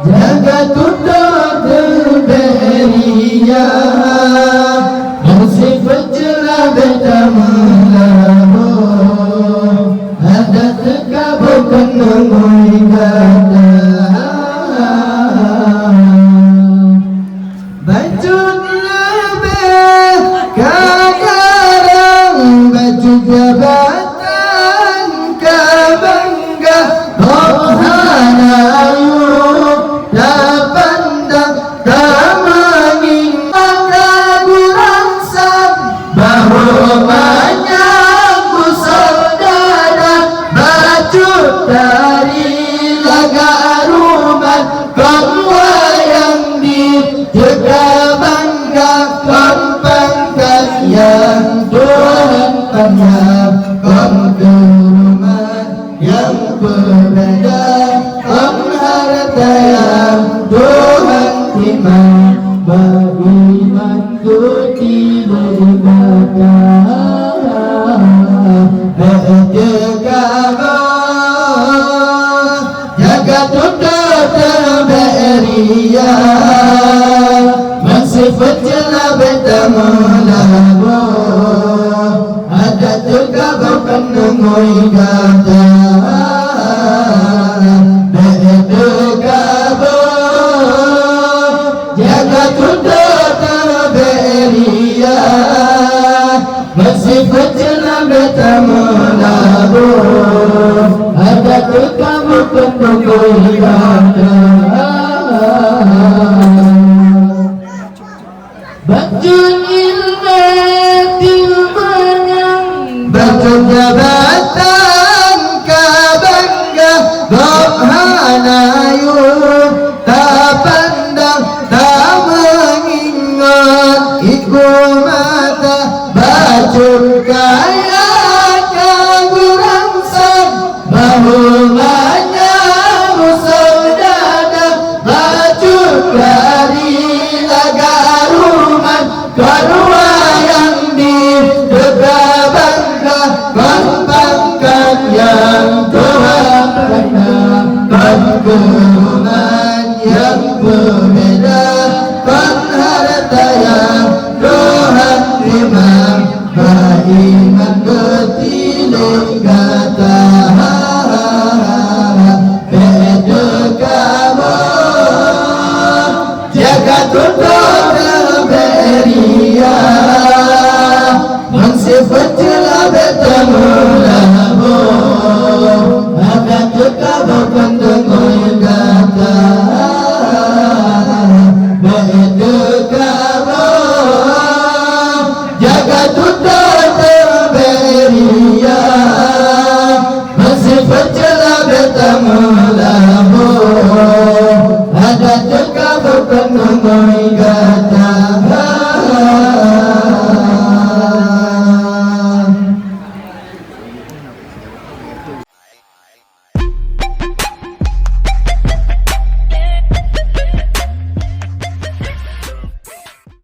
jaga tutup beria bersifat jelah betamulamu ada terkabur penemui kata bacun lebih kagarang baju jabatan kabangga rohanayu dapandang tamangin makaburangsan bahumanya saudara baju dari lagaruman konwayang di jaga bangga konpangkat yang Tuhan panjang konkuruman yang berbeda harta yang Tuhan timang bagi mantu jaga tutup beria bersifat jelah betamulamu ada juga berpenengui kata jaga tutup beria bersifat jelah betamulamu ada juga berpenengui kata bacun ilmu tilmanang bacun jabatan kabangga rohanayu tapandang tak mengingat iku mata bacun kaya kagurangsan bahumanya saudara bacun dari lagaruman kedua yang di dekat bangga konpangkat yang